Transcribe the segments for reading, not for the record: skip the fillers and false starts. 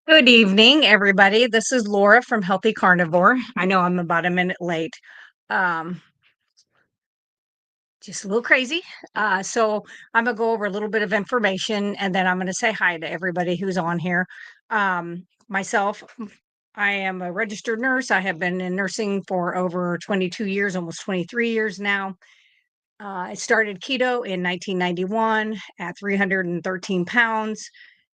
Good evening, everybody. This is Laura from Healthy Carnivore. I know I'm about a minute late. Um, just a little crazy. So I'm gonna go over a little bit of information and then I'm gonna say hi to everybody who's on here. Myself, I am a registered nurse. I have been in nursing for over 22 years, almost 23 years now. I started keto in 1991 at 313 pounds,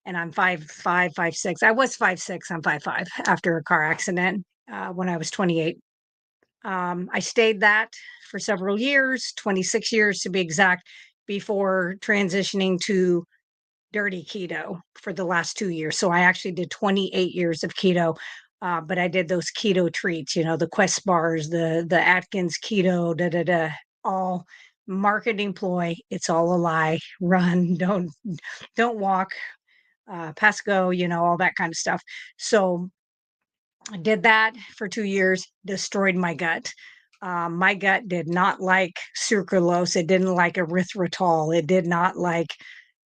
and I'm 5'5", 5'6". I was 5'6". I'm 5'5" after a car accident when I was 28. I stayed that for several years, 26 years to be exact, before transitioning to dirty keto for the last 2 years. So I actually did 28 years of keto. But I did those keto treats, the Quest bars, the Atkins keto, all marketing ploy. It's all a lie. Run, don't walk, pass go, all that kind of stuff. So I did that for 2 years, destroyed my gut. My gut did not like sucralose. It didn't like erythritol. It did not like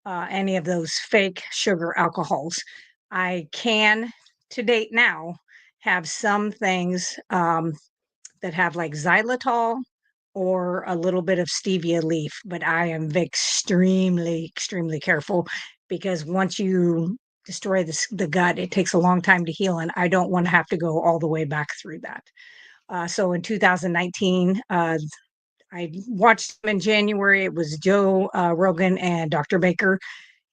any of those fake sugar alcohols. I can, to date now, have some things that have like xylitol or a little bit of stevia leaf, but I am extremely careful because once you destroy the gut, it takes a long time to heal, and I don't want to have to go all the way back through that. So in 2019, I watched them in January. It was Joe Rogan and Dr. Baker.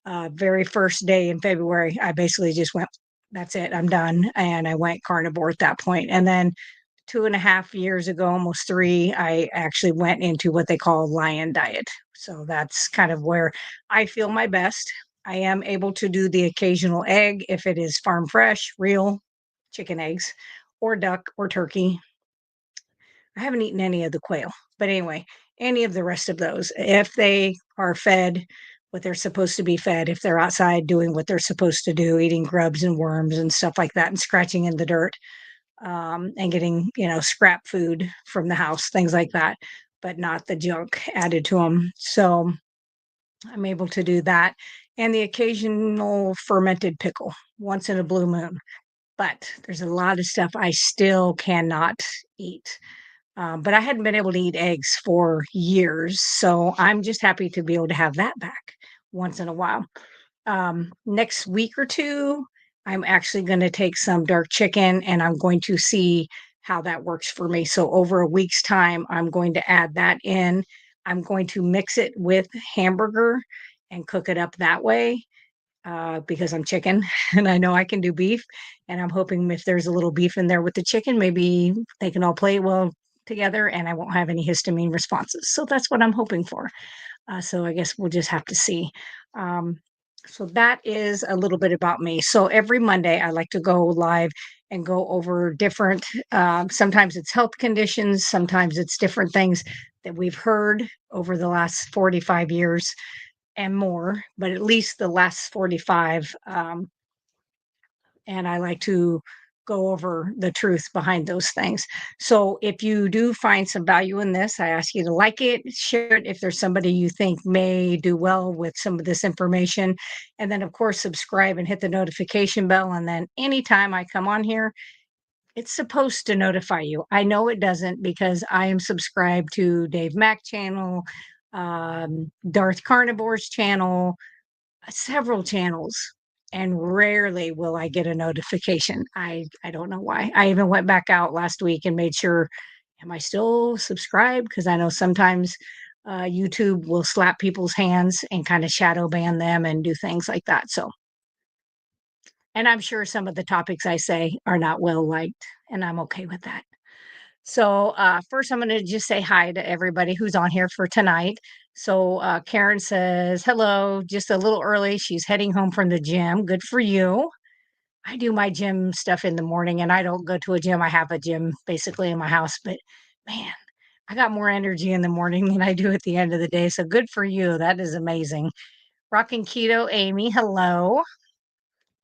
Very first day in February, I basically just went, that's it, I'm done. And I went carnivore at that point. And then 2.5 years ago, almost three, I actually went into what they call lion diet. So that's kind of where I feel my best. I am able to do the occasional egg if it is farm fresh, real chicken eggs, or duck or turkey. I haven't eaten any of the quail, but anyway, any of the rest of those, if they are fed what they're supposed to be fed, if they're outside doing what they're supposed to do, eating grubs and worms and stuff like that, and scratching in the dirt, and getting, scrap food from the house, things like that, but not the junk added to them. So I'm able to do that. And the occasional fermented pickle once in a blue moon. But there's a lot of stuff I still cannot eat. But I hadn't been able to eat eggs for years. So I'm just happy to be able to have that back once in a while. Next week or two, I'm actually going to take some dark chicken and I'm going to see how that works for me. So over a week's time, I'm going to add that in. I'm going to mix it with hamburger and cook it up that way because I'm chicken and I know I can do beef. And I'm hoping if there's a little beef in there with the chicken, maybe they can all play well together and I won't have any histamine responses. So that's what I'm hoping for. So I guess we'll just have to see. Um, so that is a little bit about me. So every Monday, I like to go live and go over different, sometimes it's health conditions, sometimes it's different things that we've heard over the last 45 years and more, but at least the last 45. And I like to go over the truth behind those things. So if you do find some value in this, I ask you to like it, share it if there's somebody you think may do well with some of this information. And then, of course, subscribe and hit the notification bell. And then anytime I come on here, it's supposed to notify you. I know it doesn't because I am subscribed to Dave Mack channel, Darth Carnivore's channel, several channels, and rarely will I get a notification. I don't know why. I even went back out last week and made sure, am I still subscribed? Because I know sometimes YouTube will slap people's hands and kind of shadow ban them and do things like that. So, and I'm sure some of the topics I say are not well liked, and I'm okay with that. So, first, I'm going to just say hi to everybody who's on here for tonight. So, Karen says, hello, just a little early. She's heading home from the gym. Good for you. I do my gym stuff in the morning and I don't go to a gym. I have a gym basically in my house, but man, I got more energy in the morning than I do at the end of the day. So, good for you. That is amazing. Rocking Keto, Amy, hello.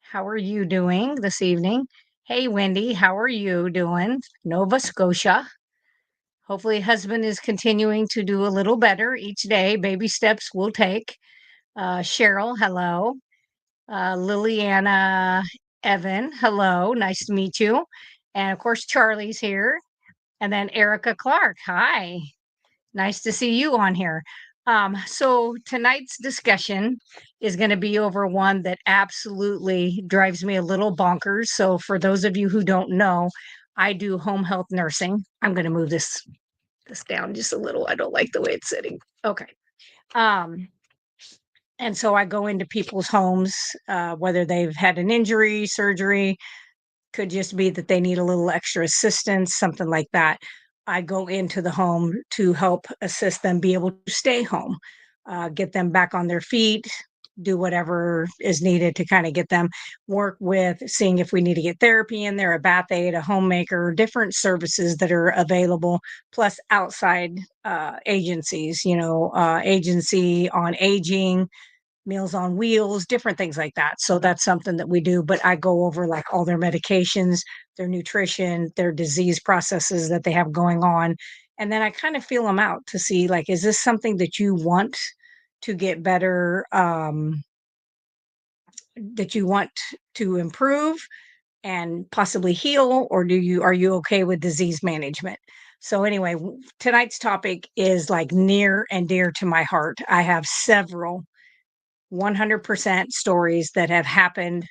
How are you doing this evening? Hey, Wendy, how are you doing? Nova Scotia. Hopefully, husband is continuing to do a little better each day. Baby steps will take. Cheryl, hello. Liliana Evan. Hello, nice to meet you. And of course, Charlie's here. And then Erica Clark. Hi, nice to see you on here. So tonight's discussion is going to be over one that absolutely drives me a little bonkers. So for those of you who don't know, I do home health nursing. I'm going to move this down just a little. I don't like the way it's sitting. Okay. Um, and so I go into people's homes, whether they've had an injury, surgery, could just be that they need a little extra assistance, something like that. I go into the home to help assist them be able to stay home, get them back on their feet, do whatever is needed to kind of get them work with seeing if we need to get therapy in there, a bath aid, a homemaker, different services that are available, plus outside agencies, agency on aging, Meals on Wheels, different things like that. So that's something that we do. But I go over like all their medications, their nutrition, their disease processes that they have going on. And then I kind of feel them out to see like, is this something that you want to get better, that you want to improve and possibly heal, or are you okay with disease management? So anyway, tonight's topic is like near and dear to my heart. I have several 100% stories that have happened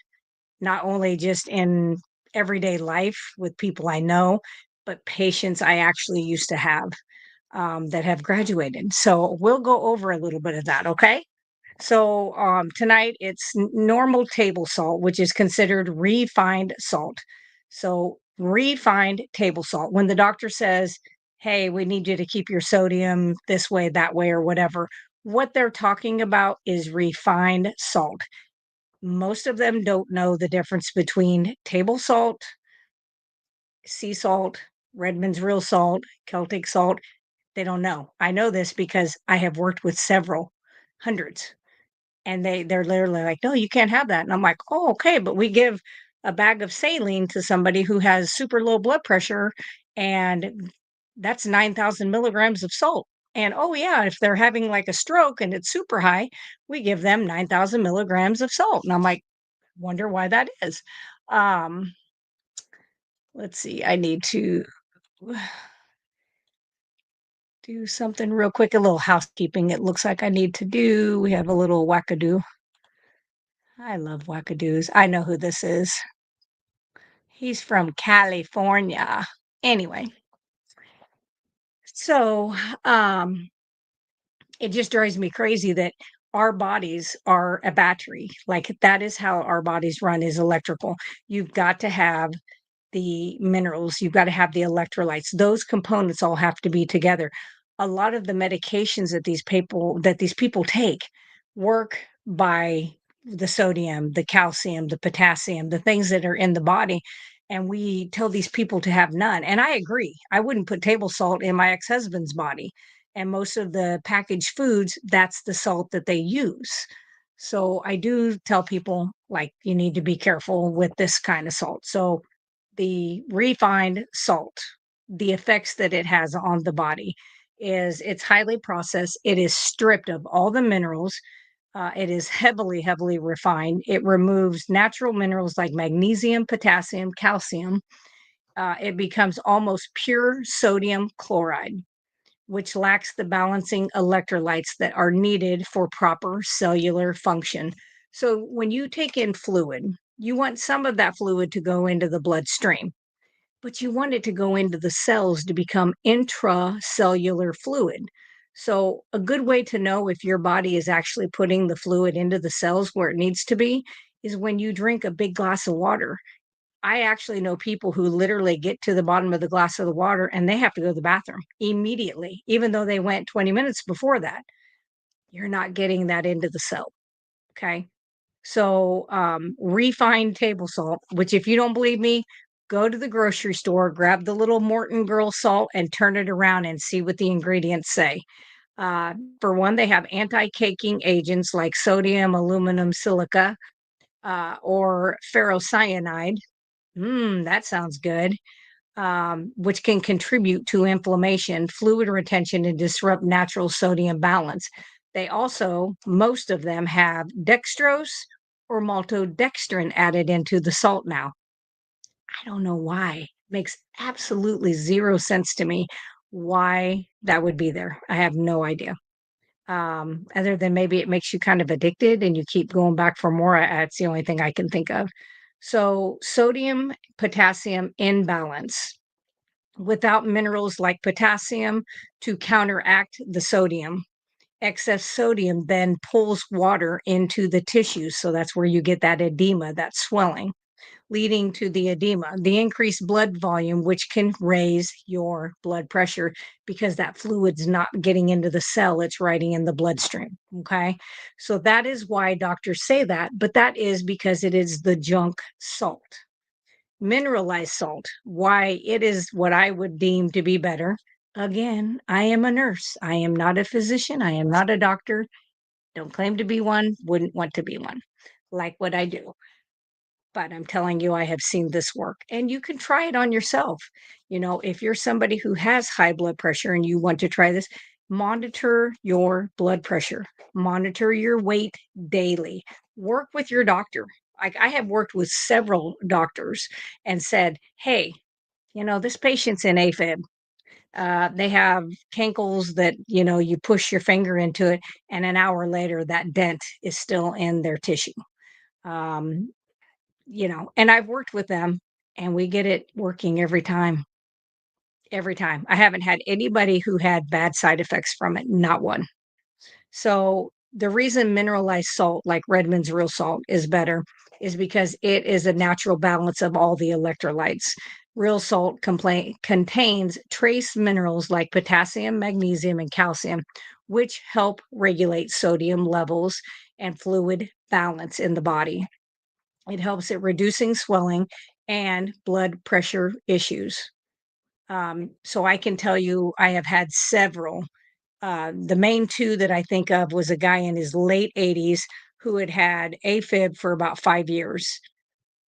not only just in everyday life with people I know, but patients I actually used to have that have graduated. So we'll go over a little bit of that, okay? So tonight it's normal table salt, which is considered refined salt. So refined table salt, when the doctor says, hey, we need you to keep your sodium this way, that way, or whatever, what they're talking about is refined salt. Most of them don't know the difference between table salt, sea salt, Redmond's real salt, Celtic salt. They don't know. I know this because I have worked with several hundreds, and they're literally like, no, you can't have that. And I'm like, oh, okay, but we give a bag of saline to somebody who has super low blood pressure, and that's 9,000 milligrams of salt. And oh yeah, if they're having like a stroke and it's super high, we give them 9,000 milligrams of salt. And I'm like, wonder why that is. Um, let's see, I need to do something real quick, a little housekeeping. It looks like I need to do. We have a little wackadoo. I love wackadoos. I know who this is. He's from California. Anyway, so it just drives me crazy that our bodies are a battery. Like that is how our bodies run is electrical. You've got to have the minerals, you've got to have the electrolytes. Those components all have to be together. A lot of the medications that these people take work by the sodium, the calcium, the potassium, the things that are in the body. And we tell these people to have none. And I agree. I wouldn't put table salt in my ex-husband's body. And most of the packaged foods, that's the salt that they use. So I do tell people like you need to be careful with this kind of salt. So the refined salt, the effects that it has on the body is it's highly processed. It is stripped of all the minerals. It is heavily, heavily refined. It removes natural minerals like magnesium, potassium, calcium. It becomes almost pure sodium chloride, which lacks the balancing electrolytes that are needed for proper cellular function. So when you take in fluid, you want some of that fluid to go into the bloodstream, but you want it to go into the cells to become intracellular fluid. So, a good way to know if your body is actually putting the fluid into the cells where it needs to be is when you drink a big glass of water. I actually know people who literally get to the bottom of the glass of the water and they have to go to the bathroom immediately, even though they went 20 minutes before that. You're not getting that into the cell. Okay. So, refined table salt, which if you don't believe me, go to the grocery store, grab the little Morton Girl salt and turn it around and see what the ingredients say. For one, they have anti-caking agents like sodium, aluminum, silica, or ferrocyanide. That sounds good. Which can contribute to inflammation, fluid retention, and disrupt natural sodium balance. They also, most of them have dextrose or maltodextrin added into the salt now. I don't know why. Makes absolutely zero sense to me why that would be there. I have no idea. Other than maybe it makes you kind of addicted and you keep going back for more. It's the only thing I can think of. So, sodium potassium imbalance without minerals like potassium to counteract the sodium. Excess sodium then pulls water into the tissues. So that's where you get that edema, that swelling, leading to the edema, the increased blood volume, which can raise your blood pressure because that fluid's not getting into the cell, it's riding in the bloodstream. Okay. So that is why doctors say that, but that is because it is the junk salt. Mineralized salt, why it is what I would deem to be better. Again, I am a nurse. I am not a physician. I am not a doctor. Don't claim to be one, wouldn't want to be one. Like what I do. But I'm telling you, I have seen this work and you can try it on yourself. If you're somebody who has high blood pressure and you want to try this, monitor your blood pressure, monitor your weight daily, work with your doctor. Like I have worked with several doctors and said, hey, this patient's in AFib. They have cankles that, you push your finger into it, and an hour later, that dent is still in their tissue. Um, and I've worked with them and we get it working every time. Every time. I haven't had anybody who had bad side effects from it, not one. So the reason mineralized salt like Redmond's real salt is better is because it is a natural balance of all the electrolytes. Real salt contains trace minerals like potassium, magnesium, and calcium, which help regulate sodium levels and fluid balance in the body. It helps at reducing swelling and blood pressure issues. So I can tell you, I have had several. The main two that I think of was a guy in his late 80s who had had AFib for about 5 years,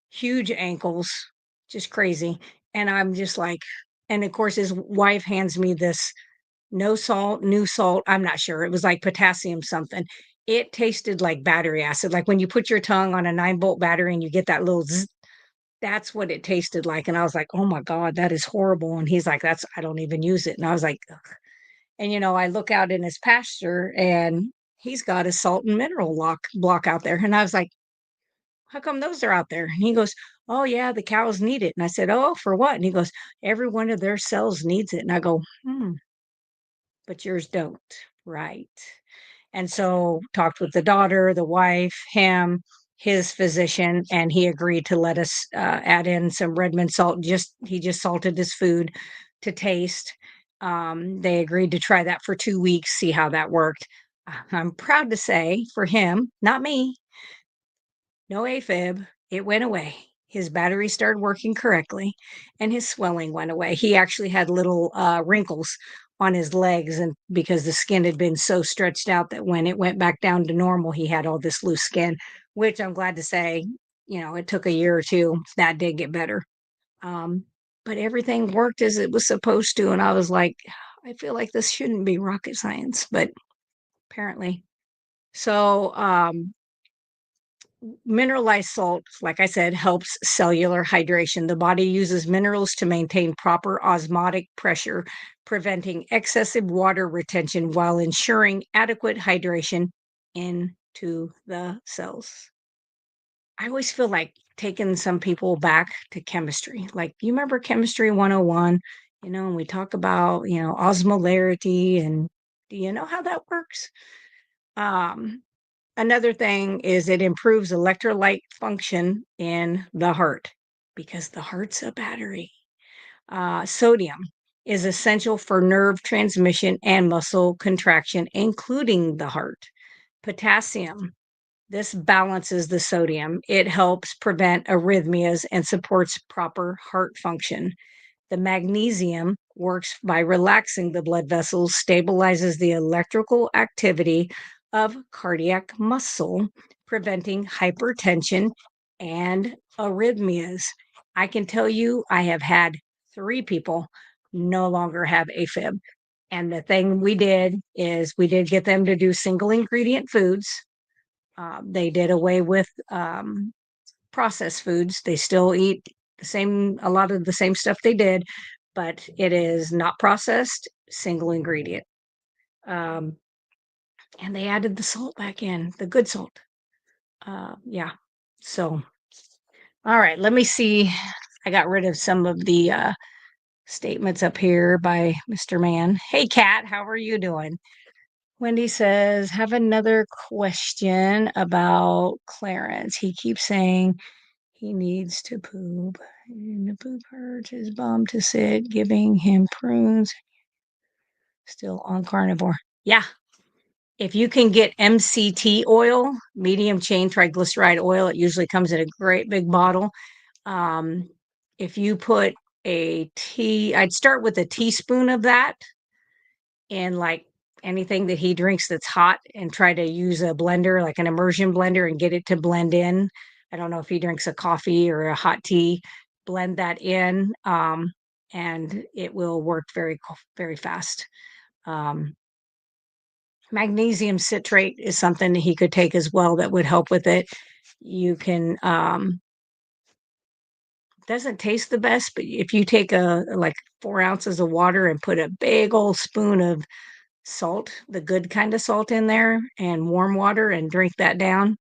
huge ankles, just crazy. And I'm just like, and of course, his wife hands me this no salt, new salt. I'm not sure. It was like potassium something. It tasted like battery acid. Like when you put your tongue on a 9-volt battery and you get that little zzz, that's what it tasted like. And I was like, oh my God, that is horrible. And he's like, I don't even use it. And I was like, ugh. And, I look out in his pasture and he's got a salt and mineral block out there. And I was like, how come those are out there? And he goes, oh, yeah, the cows need it. And I said, oh, for what? And he goes, every one of their cells needs it. And I go, but yours don't. Right. And so talked with the daughter, the wife, him, his physician, and he agreed to let us add in some Redmond salt. He just salted his food to taste. They agreed to try that for 2 weeks, see how that worked. I'm proud to say for him, not me, no AFib. It went away. His battery started working correctly and his swelling went away. He actually had little wrinkles on his legs, and because the skin had been so stretched out that when it went back down to normal, he had all this loose skin, which I'm glad to say, it took a year or two. That did get better. Um, but everything worked as it was supposed to. And I was like, I feel like this shouldn't be rocket science, but apparently. So, mineralized salt, like I said, helps cellular hydration. The body uses minerals to maintain proper osmotic pressure, preventing excessive water retention while ensuring adequate hydration into the cells. I always feel like taking some people back to chemistry. Like, you remember Chemistry 101, and we talk about, osmolarity, and do you know how that works? Um, Another thing is it improves electrolyte function in the heart because the heart's a battery. Sodium is essential for nerve transmission and muscle contraction, including the heart. Potassium, this balances the sodium. It helps prevent arrhythmias and supports proper heart function. The magnesium works by relaxing the blood vessels, stabilizes the electrical activity of cardiac muscle, preventing hypertension and arrhythmias. I can tell you, I have had 3 people no longer have AFib. And the thing we did is we did get them to do single ingredient foods. They did away with processed foods. They still eat a lot of the same stuff they did, but it is not processed, single ingredient. Um, and they added the salt back in, the good salt. Yeah. So, all right, let me see. I got rid of some of the statements up here by Mr. Man. Hey, Kat, how are you doing? Wendy says, have another question about Clarence. He keeps saying he needs to poop. And the poop hurts his bum to sit, giving him prunes. Still on carnivore. Yeah. If you can get MCT oil, medium chain triglyceride oil, it usually comes in a great big bottle. Um, if you put I'd start with a teaspoon of that in like anything that he drinks that's hot and try to use a blender, like an immersion blender, and get it to blend in. I don't know if he drinks a coffee or a hot tea, blend that in, and it will work very fast. Um, Magnesium citrate is something that he could take as well that would help with it. You can doesn't taste the best, but if you take a like 4 ounces of water and put a big old spoon of salt, the good kind of salt in there, and warm water and drink that down,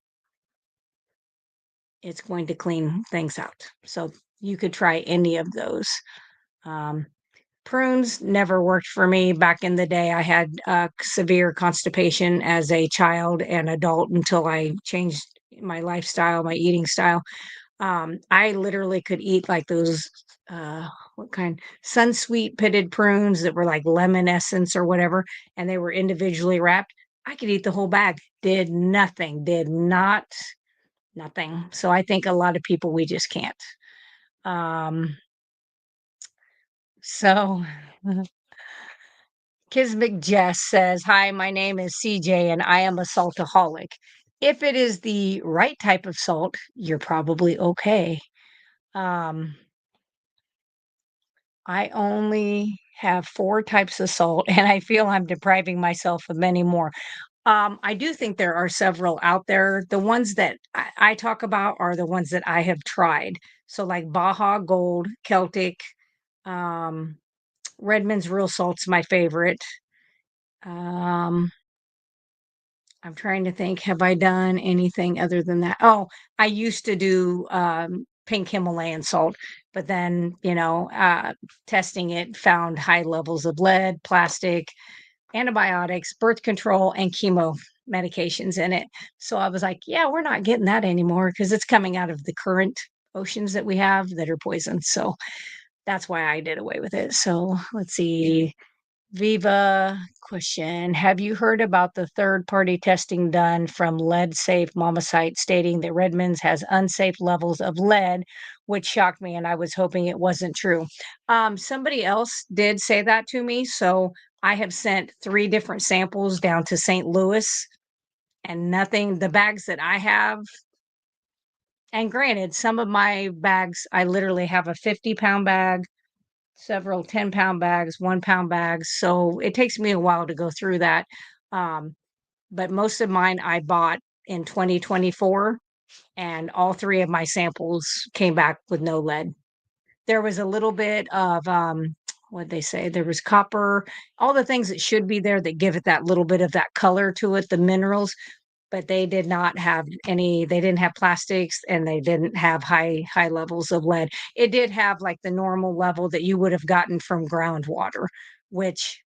it's going to clean things out. So you could try any of those. Um, Prunes never worked for me back in the day. I had severe constipation as a child and adult until I changed my lifestyle, my eating style. I literally could eat like those what kind sunsweet pitted prunes that were like lemon essence or whatever, and they were individually wrapped. I could eat the whole bag. Did nothing. Did not nothing. So I think a lot of people we just can't. Um, so Kismic Jess says, "Hi, my name is CJ and I am a saltaholic. If it is the right type of salt, you're probably okay. Um, I only have 4 types of salt, and I feel I'm depriving myself of many more. I do think there are several out there. The ones that I talk about are the ones that I have tried. So, like Baja Gold, Celtic, um, Redmond's Real Salt's my favorite. Um, I'm trying to think, have I done anything other than that? Oh, I used to do pink Himalayan salt, but then, testing it found high levels of lead, plastic, antibiotics, birth control, and chemo medications in it. So I was like, yeah, we're not getting that anymore because it's coming out of the current oceans that we have that are poisoned. So that's why I did away with it. So let's see. Viva question. Have you heard about the third party testing done from lead safe mama site stating that Redmond's has unsafe levels of lead, which shocked me and I was hoping it wasn't true. Somebody else did say that to me. So I have sent 3 different samples down to St. Louis and nothing, the bags that I have, and granted, some of my bags, I literally have a 50-pound bag, several 10-pound bags, 1-pound bags. So it takes me a while to go through that. Um, but most of mine I bought in 2024, and all 3 of my samples came back with no lead. There was a little bit of, what they say, there was copper, all the things that should be there that give it that little bit of that color to it, the minerals, but they did not have any, they didn't have plastics and they didn't have high levels of lead. It did have like the normal level that you would have gotten from groundwater, which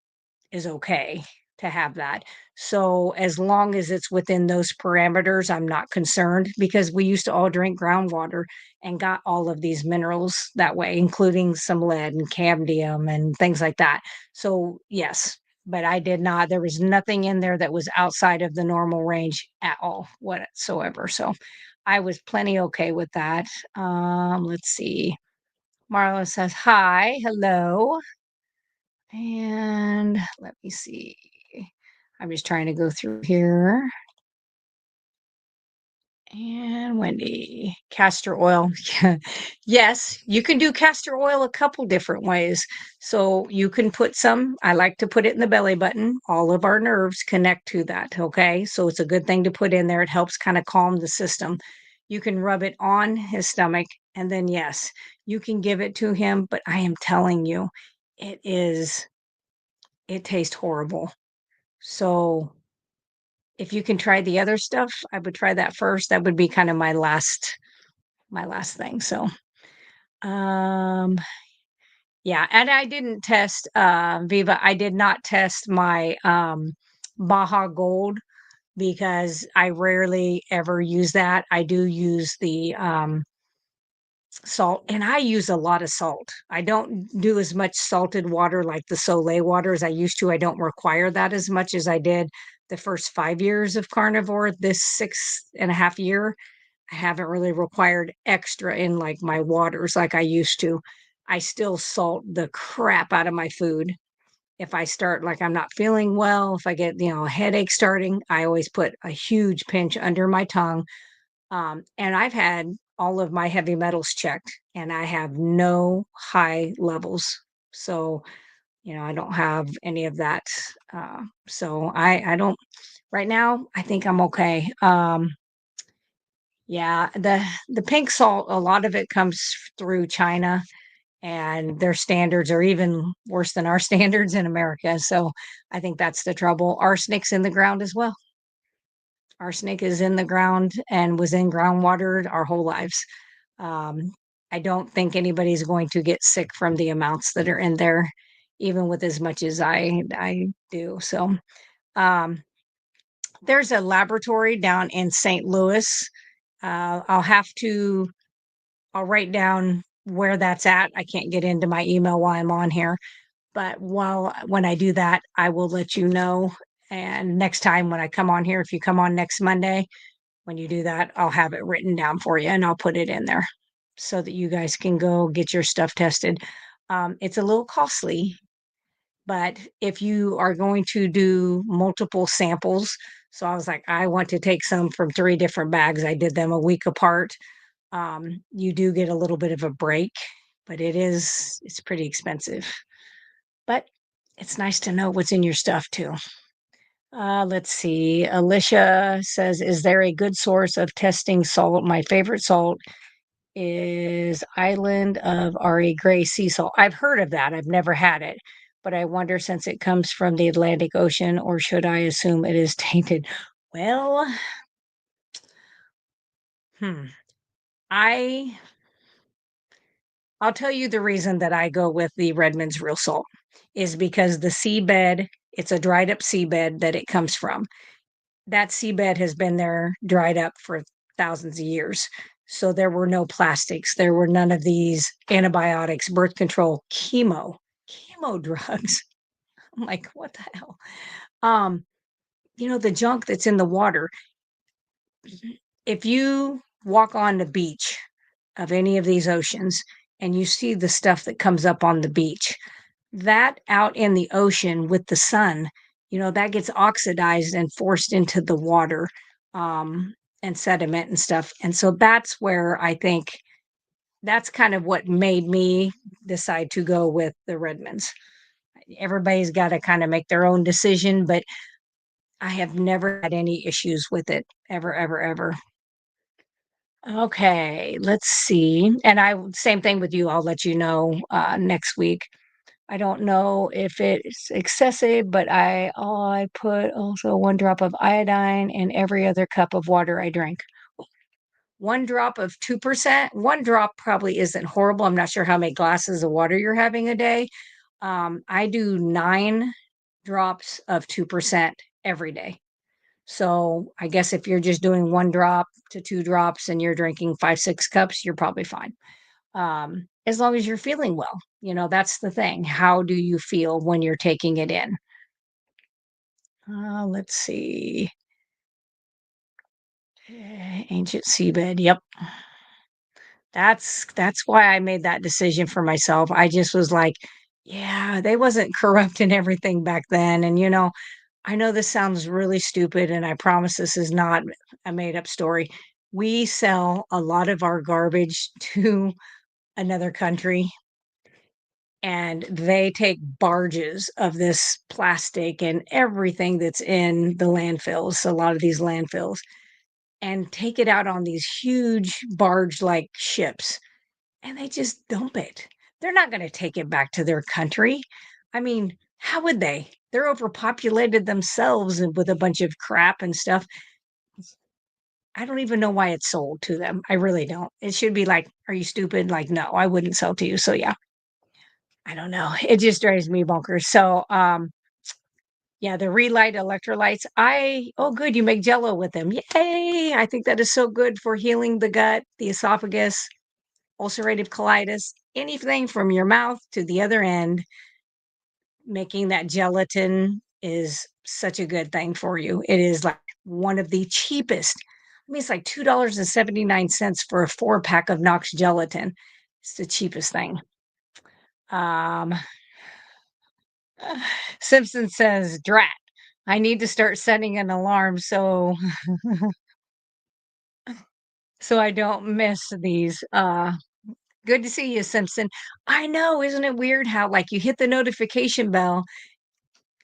is okay to have that. So as long as it's within those parameters, I'm not concerned because we used to all drink groundwater and got all of these minerals that way, including some lead and cadmium and things like that. So yes, but I did not, there was nothing in there that was outside of the normal range at all whatsoever. So I was plenty okay with that. Let's see. Marla says, hi, hello. And let me see. I'm just trying to go through here. And Wendy, castor oil. Yes, you can do castor oil a couple different ways. So you can put some, I like to put it in the belly button. All of our nerves connect to that. Okay. So it's a good thing to put in there. It helps kind of calm the system. You can rub it on his stomach. And then, yes, you can give it to him. But I am telling you, it is, it tastes horrible. So if you can try the other stuff, I would try that first. That would be kind of my last thing. So, um, yeah, and I didn't test Viva. I did not test my Baja Gold because I rarely ever use that. I do use the salt, and I use a lot of salt. I don't do as much salted water like the Soleil water as I used to. I don't require that as much as I did the first 5 years of carnivore. This 6.5 year, I haven't really required extra in like my waters like I used to. I still salt the crap out of my food. If I start like I'm not feeling well, if I get, a headache starting, I always put a huge pinch under my tongue. And I've had all of my heavy metals checked and I have no high levels. So, I don't have any of that. So I don't, right now, I think I'm okay. Yeah, the pink salt, a lot of it comes through China, and their standards are even worse than our standards in America. So I think that's the trouble. Arsenic's in the ground as well. Arsenic is in the ground and was in groundwater our whole lives. Um, I don't think anybody's going to get sick from the amounts that are in there, even with as much as I do. So um, there's a laboratory down in St. Louis. I'll have to I'll write down where that's at. I can't get into my email while I'm on here, but when I do that, I will let you know. And next time when I come on here, if you come on next Monday, when you do that, I'll have it written down for you and I'll put it in there so that you guys can go get your stuff tested. It's a little costly, but if you are going to do multiple samples, so I was like, I want to take some from 3 different bags. I did them a week apart. You do get a little bit of a break, but it's pretty expensive. But it's nice to know what's in your stuff too. Let's see. Alicia says, is there a good source of testing salt? My favorite salt is Island of Ari Gray sea salt. I've heard of that. I've never had it, but I wonder since it comes from the Atlantic Ocean, or should I assume it is tainted? Well, hmm. I I'll tell you the reason that I go with the Redmond's real salt is because the seabed, it's a dried up seabed that it comes from. That seabed has been there dried up for thousands of years. So there were no plastics. There were none of these antibiotics, birth control, chemo drugs. I'm like, what the hell? Um, the junk that's in the water. If you walk on the beach of any of these oceans and you see the stuff that comes up on the beach, that out in the ocean with the sun, that gets oxidized and forced into the water, and sediment and stuff. And so that's where I think that's kind of what made me decide to go with the Redmonds. Everybody's got to kind of make their own decision, but I have never had any issues with it ever, ever, ever. Okay, let's see. And same thing with you. I'll let you know next week. I don't know if it's excessive, but I put also 1 drop of iodine in every other cup of water I drink. 1 drop of 2%. 1 drop probably isn't horrible. I'm not sure how many glasses of water you're having a day. I do 9 drops of 2% every day. So I guess if you're just doing 1 drop to 2 drops and you're drinking 5, 6 cups, you're probably fine. As long as you're feeling well, that's the thing. How do you feel when you're taking it in? Let's see. Ancient seabed. Yep. That's why I made that decision for myself. I just was like, yeah, they wasn't corrupt and everything back then. And I know this sounds really stupid, and I promise this is not a made up story. We sell a lot of our garbage to another country, and they take barges of this plastic and everything that's in the landfills, a lot of these landfills, and take it out on these huge barge-like ships, and they just dump it. They're not gonna take it back to their country. I mean, how would they? They're overpopulated themselves and with a bunch of crap and stuff. I don't even know why it's sold to them. I really don't. It should be like, "Are you stupid?" Like, "No, I wouldn't sell to you." So, yeah, I don't know. It just drives me bonkers. So, yeah, the Relight electrolytes, oh, good, you make Jello with them. Yay! I think that is so good for healing the gut, the esophagus, ulcerative colitis, anything from your mouth to the other end. Making that gelatin is such a good thing for you. It is like one of the cheapest. I mean, it's like $2.79 for a 4-pack of Knox gelatin. It's the cheapest thing. Um, Simpson says, "Drat, I need to start setting an alarm so I don't miss these." Good to see you, Simpson. I know, isn't it weird how like you hit the notification bell.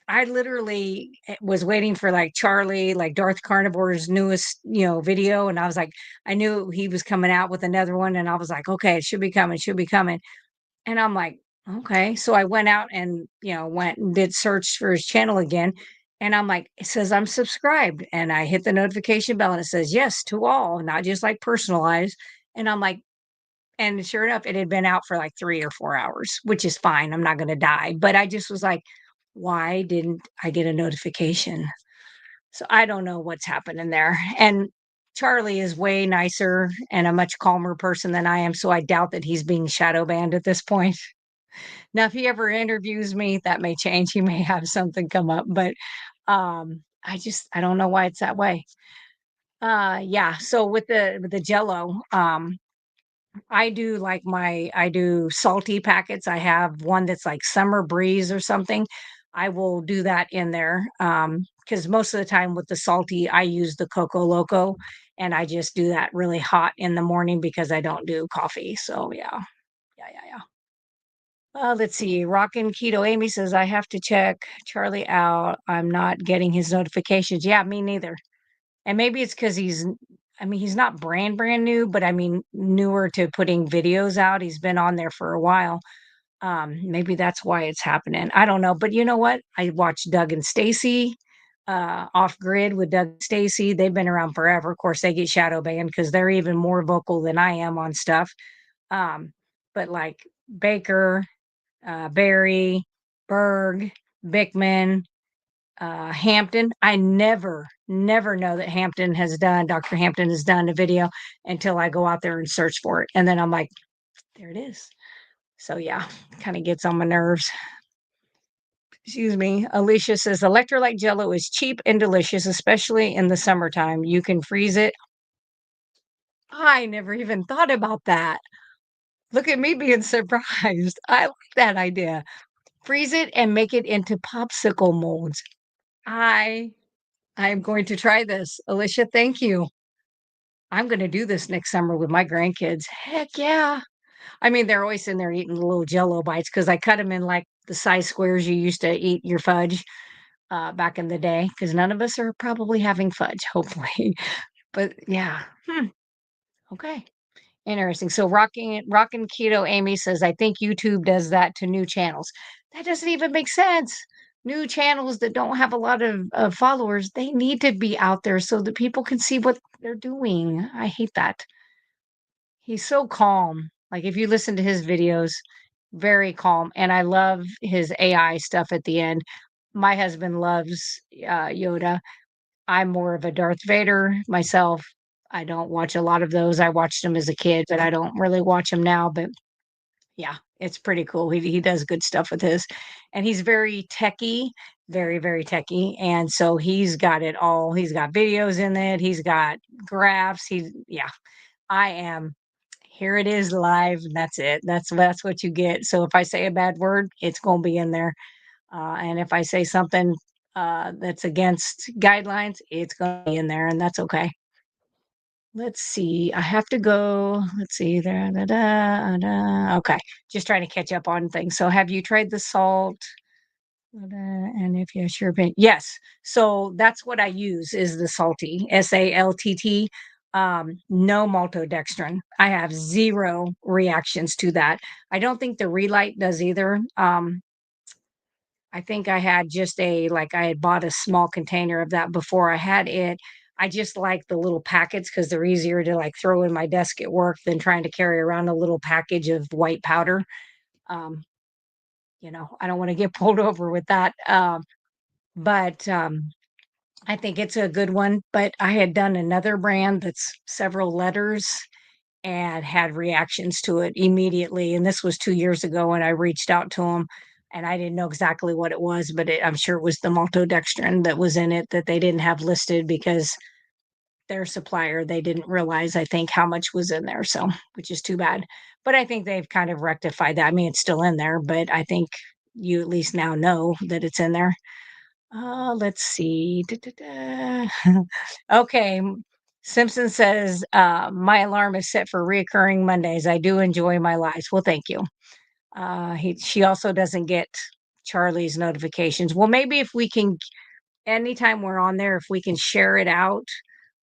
I literally was waiting for like Charlie, like Darth Carnivore's newest, video. And I was like, I knew he was coming out with another one. And I was like, okay, it should be coming, should be coming. And I'm like, okay. So I went out and, went and did search for his channel again. And I'm like, it says I'm subscribed. And I hit the notification bell and it says yes to all, not just like personalized. And I'm like, and sure enough, it had been out for like 3 or 4 hours, which is fine, I'm not gonna die, but I just was like, "Why didn't I get a notification?" So, I don't know what's happening there, and Charlie is way nicer and a much calmer person than I am, so I doubt that he's being shadow banned at this point. Now, if he ever interviews me, that may change, he may have something come up, but, I don't know why it's that way. Yeah, so with the Jello, I do salty packets. I have one that's like Summer Breeze or something. I will do that in there, because most of the time with the salty, I use the Coco Loco, and I just do that really hot in the morning because I don't do coffee. So, yeah. Yeah, yeah, yeah. Let's see. Rockin' Keto Amy says, "I have to check Charlie out. I'm not getting his notifications." Yeah, me neither. And maybe it's because he's not brand new, but I mean, newer to putting videos out. He's been on there for a while. Maybe that's why it's happening. I don't know. But you know what? I watched Doug and Stacy, Off Grid with Doug and Stacy. They've been around forever. Of course, they get shadow banned because they're even more vocal than I am on stuff. Um, but like Baker, Barry, Berg, Bickman, Hampton. I never know that Dr. Hampton has done a video until I go out there and search for it. And then I'm like, there it is. So yeah, kind of gets on my nerves. Excuse me. Alicia says electrolyte jello is cheap and delicious, especially in the summertime. You can freeze it. I never even thought about that. Look at me being surprised. I like that idea. Freeze it and make it into popsicle molds. I I'm going to try this. Alicia, thank you. I'm gonna do this next summer with my grandkids. Heck yeah. I mean, they're always in there eating the little Jello bites because I cut them in, like, the size squares you used to eat your fudge, back in the day. Because none of us are probably having fudge, hopefully. But yeah. Okay. Interesting. So Rockin' Keto Amy says, "I think YouTube does that to new channels." That doesn't even make sense. New channels that don't have a lot of followers, they need to be out there so that people can see what they're doing. I hate that. He's so calm. Like, if you listen to his videos, very calm, and I love his AI stuff at the end. My husband loves, Yoda. I'm more of a Darth Vader myself. I don't watch a lot of those. I watched them as a kid, but I don't really watch them now, but yeah, it's pretty cool. He does good stuff with his, and he's very techy, very, very techy, and so he's got it all. He's got videos in it, he's got graphs, yeah. I am here it is live, and that's it. That's what you get. So if I say a bad word, it's gonna be in there, and if I say something, that's against guidelines, it's gonna be in there, and that's okay. let's see. I have to go. Let's see. Okay. Just trying to catch up on things. So have you tried the salt? And if yes, your opinion. Yes. So that's what I use is the salty, SALTT. No maltodextrin. I have zero reactions to that. I don't think the relight does either. I think I had just I had bought a small container of that before I had it. I just like the little packets because they're easier to like throw in my desk at work than trying to carry around a little package of white powder. Um, I don't want to get pulled over with that. But I think it's a good one. But I had done another brand that's several letters and had reactions to it immediately. And this was 2 years ago, and I reached out to them, and I didn't know exactly what it was, but I'm sure it was the maltodextrin that was in it that they didn't have listed because their supplier they didn't realize I think how much was in there. So, which is too bad. But I think they've kind of rectified that. I mean, it's still in there, but I think you at least now know that it's in there. Let's see. Okay. Simpson says, my alarm is set for reoccurring Mondays. I do enjoy my lives. Well, thank you. She also doesn't get Charlie's notifications. Well, maybe if we can, anytime we're on there, if we can share it out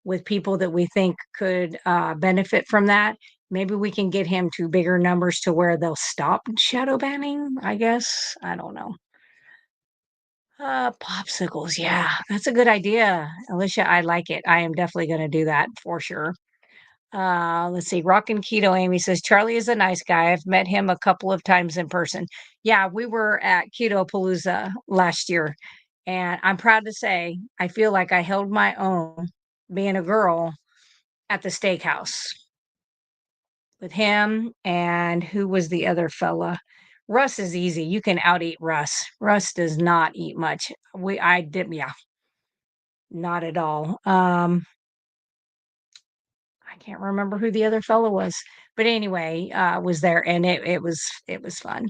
with people that we think could benefit from that, maybe we can get him to bigger numbers to where they'll stop shadow banning, I guess. I don't know. Popsicles. Yeah, that's a good idea. Alicia, I like it. I am definitely going to do that for sure. Let's see. Rockin' Keto Amy says Charlie is a nice guy. I've met him a couple of times in person. Yeah, we were at Keto Palooza last year, and I'm proud to say I feel like I held my own being a girl at the steakhouse with him and who was the other fella? Russ is easy. You can out eat Russ. Russ does not eat much. I did, yeah, not at all. I can't remember who the other fellow was, but anyway, was there, and it was fun.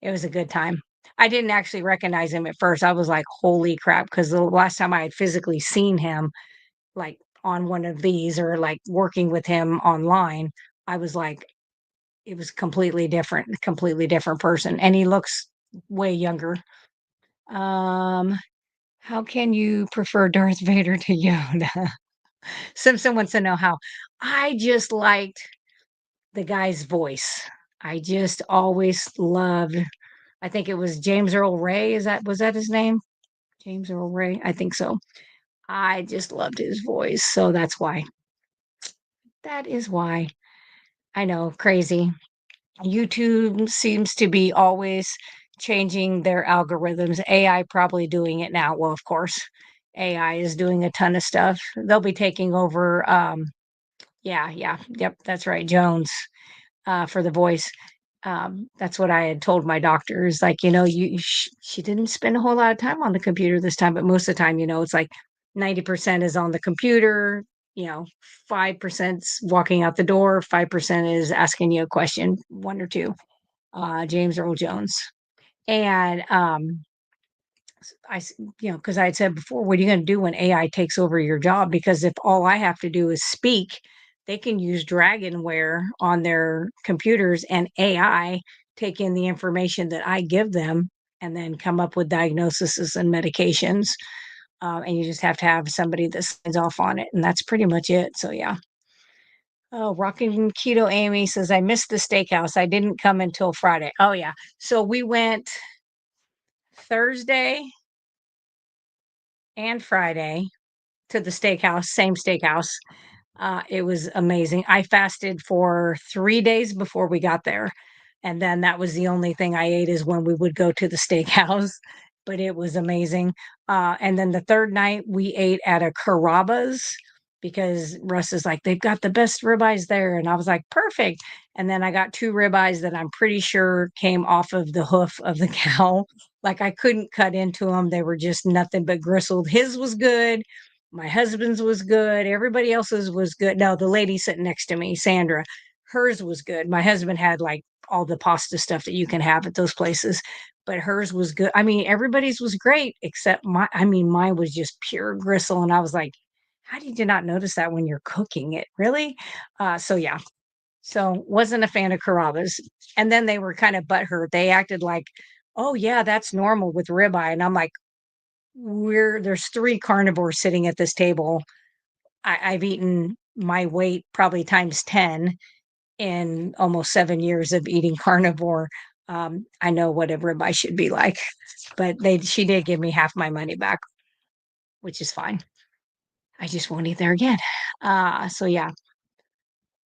It was a good time. I didn't actually recognize him at first. I was like, "Holy crap!" Because the last time I had physically seen him, like on one of these or like working with him online, I was like, it was completely different person, and he looks way younger. Um, how can you prefer Darth Vader to Yoda? Simpson wants to know how. I just liked the guy's voice. I just always loved, I think it was James Earl Ray. Was that his name? James Earl Ray? I think so. I just loved his voice. So that's why. That is why. I know, crazy. YouTube seems to be always changing their algorithms. AI probably doing it now. Well, of course, AI is doing a ton of stuff. They'll be taking over. Yeah, yeah, yep, that's right. Jones for the voice. That's what I had told my doctor is like, she didn't spend a whole lot of time on the computer this time, but most of the time, it's like 90% is on the computer, 5%'s walking out the door, 5% is asking you a question, one or two. James Earl Jones. And because I had said before, what are you going to do when AI takes over your job? Because if all I have to do is speak, they can use Dragonware on their computers and AI take in the information that I give them and then come up with diagnoses and medications. And you just have to have somebody that signs off on it. And that's pretty much it. So, yeah. Oh, Rockin' Keto Amy says, I missed the steakhouse. I didn't come until Friday. Oh, yeah. So we went Thursday and Friday to the steakhouse, same steakhouse. It was amazing. I fasted for 3 days before we got there, and then that was the only thing I ate is when we would go to the steakhouse, but it was amazing. And then the 3rd night, we ate at a Carrabba's because Russ is like, "They've got the best ribeyes there," and I was like, "Perfect." And then I got 2 ribeyes that I'm pretty sure came off of the hoof of the cow. Like, I couldn't cut into them, they were just nothing but gristled. His was good, my husband's was good. Everybody else's was good. No, the lady sitting next to me, Sandra, hers was good. My husband had like all the pasta stuff that you can have at those places, but hers was good. I mean, everybody's was great except mine was just pure gristle. And I was like, how did you not notice that when you're cooking it? Really? So yeah. So wasn't a fan of Carrabba's. And then they were kind of butthurt. They acted like, oh yeah, that's normal with ribeye. And I'm like, there's three carnivores sitting at this table. I've eaten my weight probably times 10 in almost 7 years of eating carnivore. I know what a ribeye should be like, but she did give me half my money back, which is fine. I just won't eat there again. So yeah.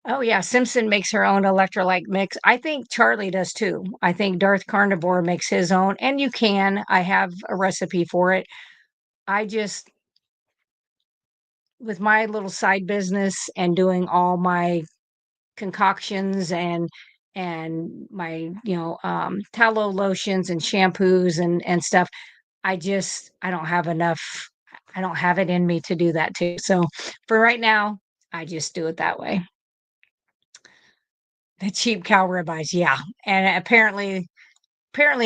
Oh yeah, Simpson makes her own electrolyte mix. I think Charlie does too. I think Darth Carnivore makes his own, and you can. I have a recipe for it. I just, with my little side business and doing all my concoctions and my tallow lotions and shampoos and stuff, I don't have enough. I don't have it in me to do that too. So for right now, I just do it that way. The cheap cow ribeyes, yeah. And apparently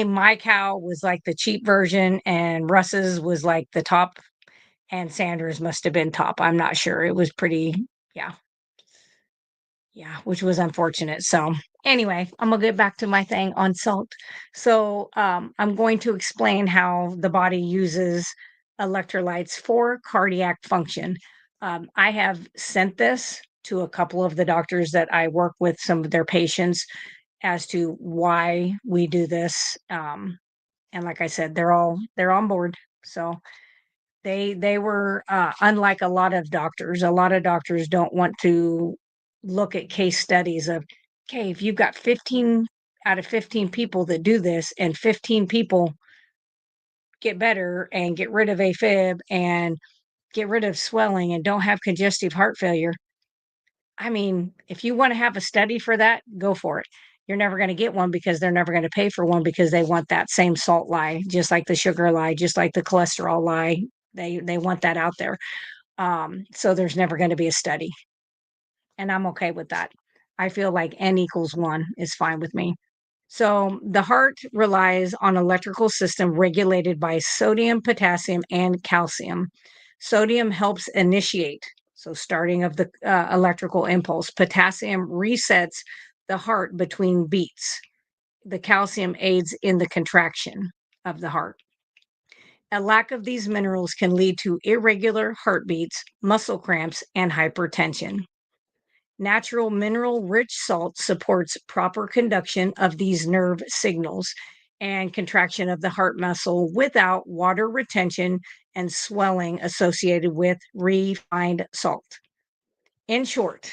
my cow was like the cheap version and Russ's was like the top and Sanders must have been top. I'm not sure. It was pretty, yeah. Yeah, which was unfortunate. So anyway, I'm gonna get back to my thing on salt. So I'm going to explain how the body uses electrolytes for cardiac function. I have sent this to a couple of the doctors that I work with, some of their patients, as to why we do this. And like I said, they're on board. So they were unlike a lot of doctors. A lot of doctors don't want to look at case studies of, okay, if you've got 15 out of 15 people that do this and 15 people get better and get rid of AFib and get rid of swelling and don't have congestive heart failure. I mean, if you want to have a study for that, go for it. You're never going to get one because they're never going to pay for one because they want that same salt lie, just like the sugar lie, just like the cholesterol lie. They want that out there. So there's never going to be a study. And I'm okay with that. I feel like n equals one is fine with me. So the heart relies on electrical system regulated by sodium, potassium, and calcium. Sodium helps initiate, so starting of the electrical impulse. Potassium resets the heart between beats. The calcium aids in the contraction of the heart. A lack of these minerals can lead to irregular heartbeats, muscle cramps, and hypertension. Natural mineral rich salt supports proper conduction of these nerve signals and contraction of the heart muscle without water retention and swelling associated with refined salt. In short,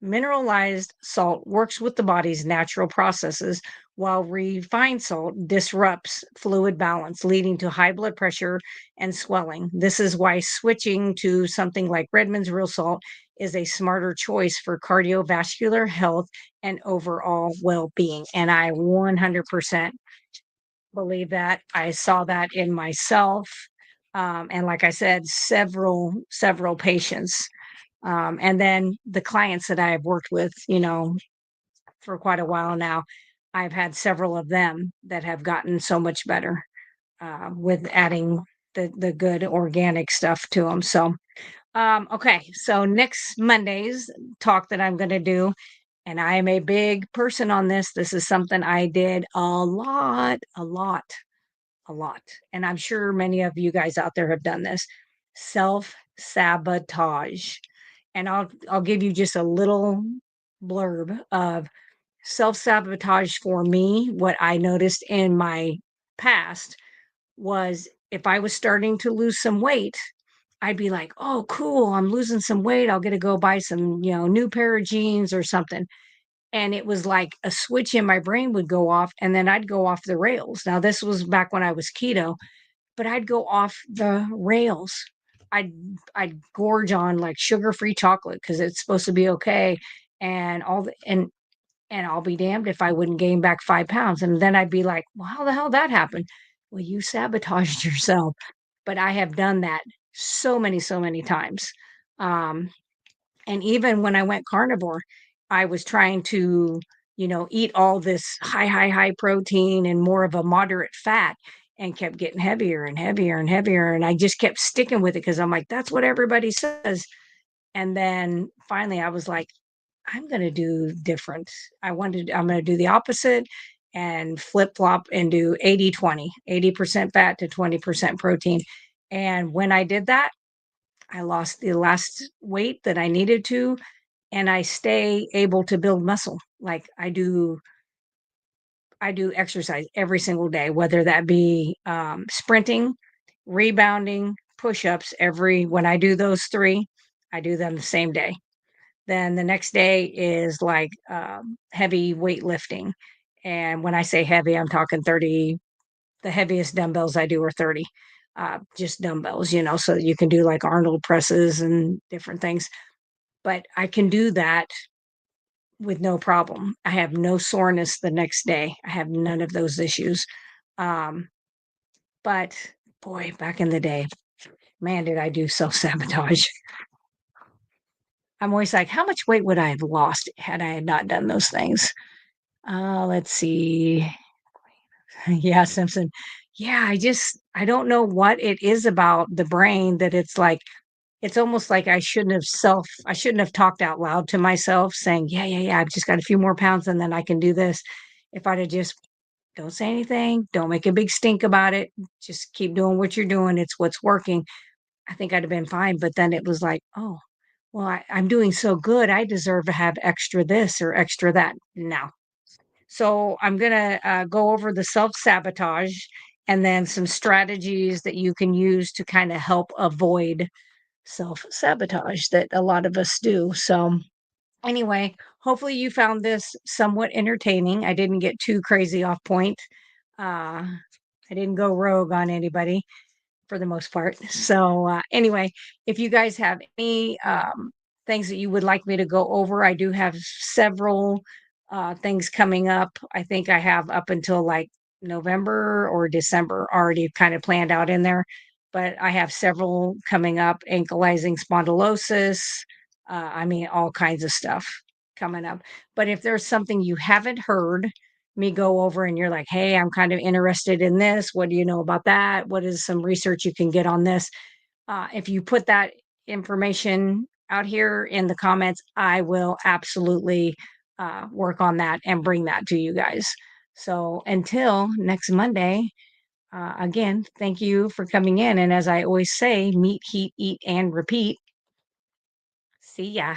mineralized salt works with the body's natural processes, while refined salt disrupts fluid balance, leading to high blood pressure and swelling. This is why switching to something like Redmond's Real Salt is a smarter choice for cardiovascular health and overall well being. And I 100% believe that. I saw that in myself. And like I said, several patients. And then the clients that I have worked with, for quite a while now, I've had several of them that have gotten so much better with adding the good organic stuff to them. So, okay, so next Monday's talk that I'm going to do, and I am a big person on this. This is something I did a lot, and I'm sure many of you guys out there have done this. Self sabotage, and I'll give you just a little blurb of self sabotage for me. What I noticed in my past was if I was starting to lose some weight, I'd be like, oh, cool, I'm losing some weight. I'll get to go buy some, new pair of jeans or something. And it was like a switch in my brain would go off and then I'd go off the rails. Now, this was back when I was keto, but I'd go off the rails. I'd I'd gorge on like sugar-free chocolate because it's supposed to be okay and all the and I'll be damned if I wouldn't gain back 5 pounds. And then I'd be like, well, how the hell that happened? Well, you sabotaged yourself. But I have done that so many times. Um, and even when I went carnivore, I was trying to, eat all this high protein and more of a moderate fat. and kept getting heavier and heavier and heavier. And I just kept sticking with it because I'm like, that's what everybody says. And then finally I was like, I'm going to do different. I'm going to do the opposite and flip flop and do 80/20, 80% fat to 20% protein. And when I did that, I lost the last weight that I needed to, and I stay able to build muscle. Like I do exercise every single day, whether that be sprinting, rebounding, push ups. When I do those three, I do them the same day. Then the next day is like heavy weightlifting. And when I say heavy, I'm talking 30, the heaviest dumbbells I do are 30, just dumbbells, so you can do like Arnold presses and different things. But I can do that with no problem. I have no soreness the next day. I have none of those issues. Um, but boy, back in the day, man, did I do self sabotage. I'm always like, how much weight would I have lost had I had not done those things? Let's see. Yeah, Simpson. Yeah, I don't know what it is about the brain that it's almost like I shouldn't have talked out loud to myself saying, yeah, yeah, yeah, I've just got a few more pounds and then I can do this. If I'd have just don't say anything, don't make a big stink about it, just keep doing what you're doing. It's what's working. I think I'd have been fine. But then it was like, oh, well, I'm doing so good. I deserve to have extra this or extra that. No. So I'm going to go over the self sabotage and then some strategies that you can use to kind of help avoid self sabotage that a lot of us do. So, anyway, hopefully you found this somewhat entertaining. I didn't get too crazy off point. Uh, I didn't go rogue on anybody for the most part. So, anyway, if you guys have any things that you would like me to go over, I do have several things coming up. I think I have up until like November or December already kind of planned out in there, but I have several coming up, ankylosing spondylosis. I mean, all kinds of stuff coming up. But if there's something you haven't heard, me go over and you're like, hey, I'm kind of interested in this. What do you know about that? What is some research you can get on this? If you put that information out here in the comments, I will absolutely work on that and bring that to you guys. So until next Monday, again, thank you for coming in. And as I always say, meet, heat, eat, and repeat. See ya.